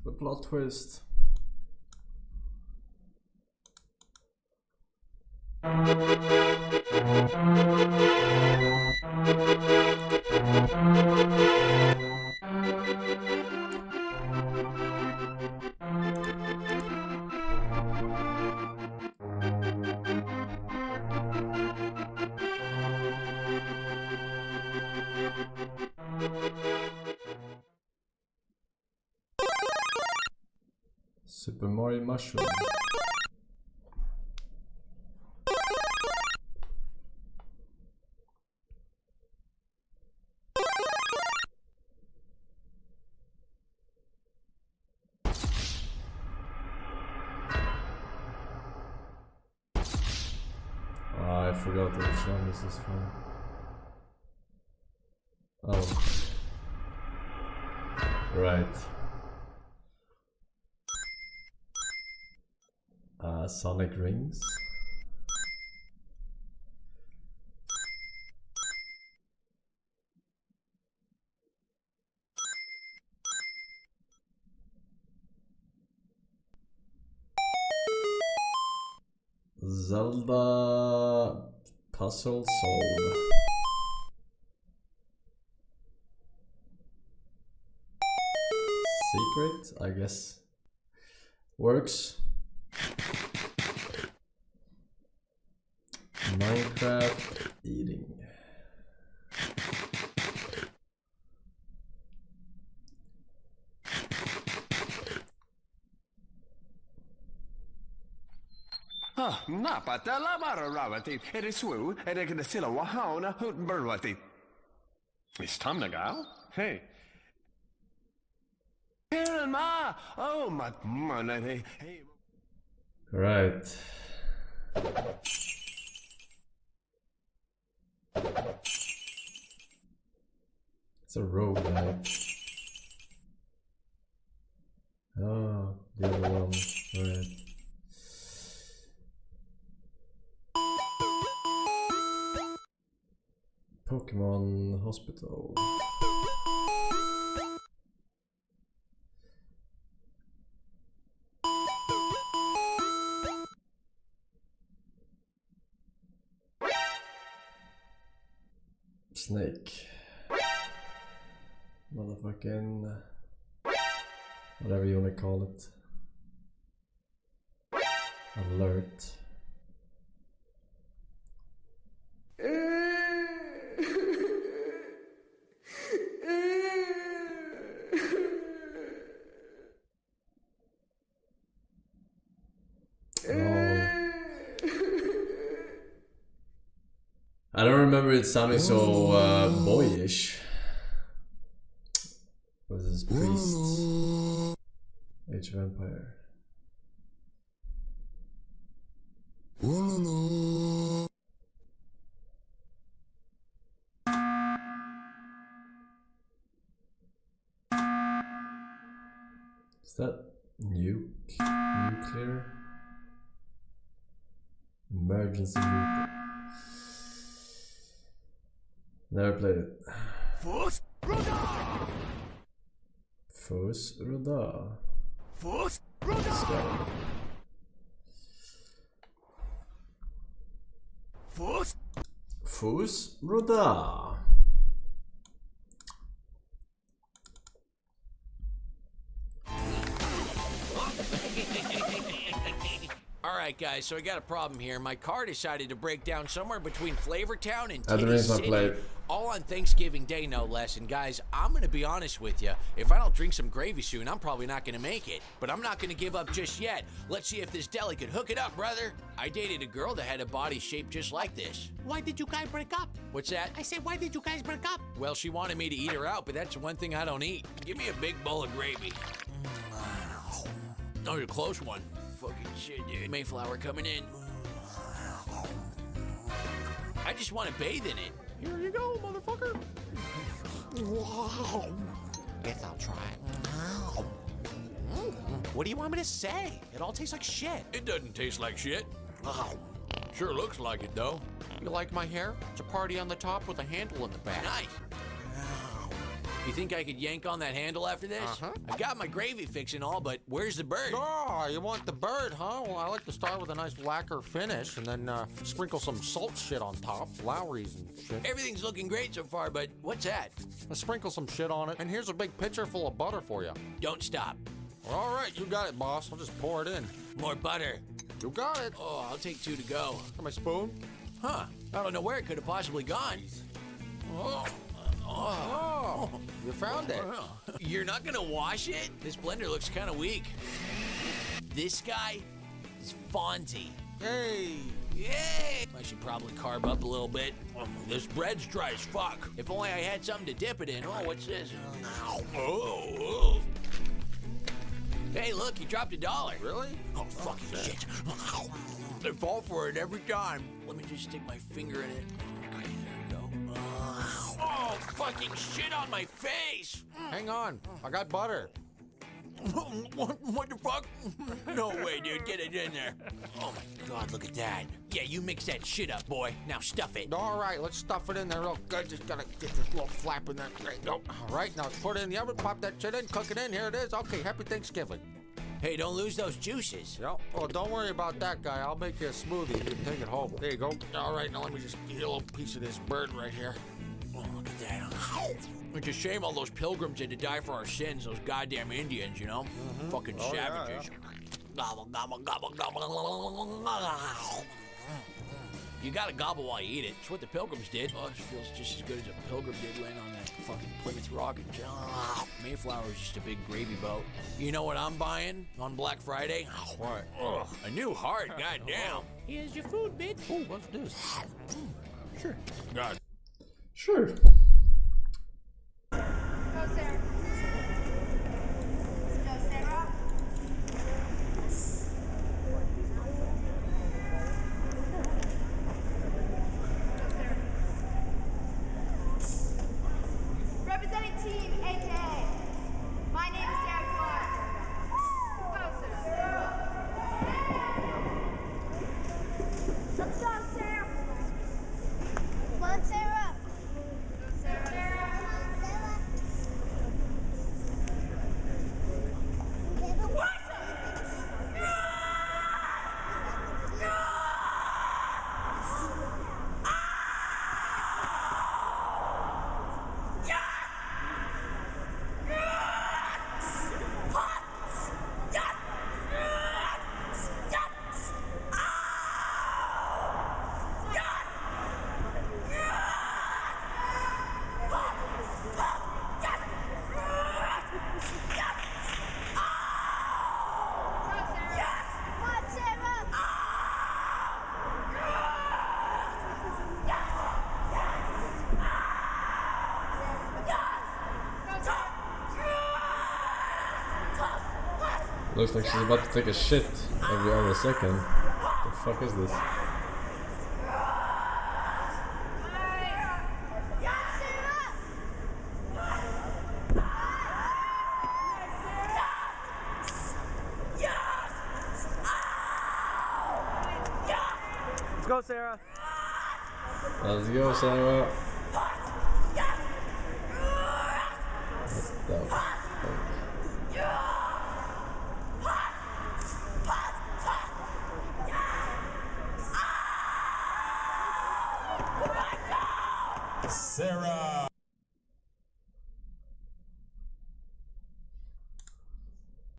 The plot twist. Super Mario Mushroom. I forgot which one this is from. Oh. Right. Sonic Rings. Zelda Puzzle Solved. Secret, I guess. Works. Minecraft eating. Napata la maravati, it is woo, and I can still a wahona hoot burwati. It's time to go. Hey. Here ma, oh my money. Hey. Right. It's a roguelike. Oh, the other one. Right. Pokemon Hospital. Snake. Motherfucking whatever you wanna call it. Alert. I don't remember it sounding so boyish. What is this? Priest? Age of Empire. Is that nuclear? Emergency nuclear. Never played it. Force Roda! Force Roda. Force Roda! Force Roda. Alright guys, so I got a problem here. My car decided to break down somewhere between Flavortown and That's the Titty reason I City. played. All on Thanksgiving Day, no less. And guys, I'm gonna be honest with you. If I don't drink some gravy soon, I'm probably not gonna make it. But I'm not gonna give up just yet. Let's see if this deli could hook it up, brother. I dated a girl that had a body shaped just like this. Why did you guys break up? What's that? I said, why did you guys break up? Well, she wanted me to eat her out, but that's one thing I don't eat. Give me a big bowl of gravy. Oh, you're a close one. Fucking shit, dude. Mayflower coming in. I just want to bathe in it. Here you go, motherfucker. Guess I'll try it. What do you want me to say? It all tastes like shit. It doesn't taste like shit. Sure looks like it, though. You like my hair? It's a party on the top with a handle in the back. Nice. You think I could yank on that handle after this? Uh-huh. I got my gravy fix and all, but where's the bird? Oh, you want the bird, huh? Well, I like to start with a nice lacquer finish and then sprinkle some salt shit on top, Lowry's and shit. Everything's looking great so far, but what's that? I sprinkle some shit on it, and here's a big pitcher full of butter for you. Don't stop. All right, you got it, boss. I'll just pour it in. More butter. You got it. Oh, I'll take 2 to go. Got my spoon? Huh. I don't know where it could have possibly gone. Oh, you found it. You're not gonna wash it? This blender looks kind of weak. This guy is Fonzie. Hey. Yay! I should probably carb up a little bit. This bread's dry as fuck. If only I had something to dip it in. Oh, what's this? Oh. Hey, look, you dropped $1. Really? Oh, fucking shit. I fall for it every time. Let me just stick my finger in it. Okay, there we go. Oh, fucking shit on my face. Hang on. I got butter. What the fuck? No way, dude. Get it in there. Oh, my God, look at that. Yeah, you mix that shit up, boy. Now stuff it. All right, let's stuff it in there real good. Just gotta get this little flap in there. There you go. All right, now put it in the oven, pop that shit in, cook it in. Here it is. Okay, happy Thanksgiving. Hey, don't lose those juices. Yeah. Oh, don't worry about that, guy. I'll make you a smoothie. You can take it home. There you go. All right, now let me just get a little piece of this bird right here. Oh, look at that. It's a shame all those pilgrims had to die for our sins, those goddamn Indians, you know? Fucking savages. Gobble, gobble, gobble, gobble. You gotta gobble while you eat it. It's what the pilgrims did. Oh, it feels just as good as a pilgrim did laying on that fucking Plymouth Rock. Mayflower is just a big gravy boat. You know what I'm buying on Black Friday? What? Oh, a new heart, goddamn. Here's your food, bitch. Oh, what's this? Sure. God. Sure. Go, Sarah. Go, Sarah. Representing Team 8A. My name is Sarah Clark. Go, Sarah. Let's go, Sarah. Come on, Sarah. Looks like she's about to take a shit every other second. What the fuck is this? Let's go, Sarah. Let's go, Sarah. What the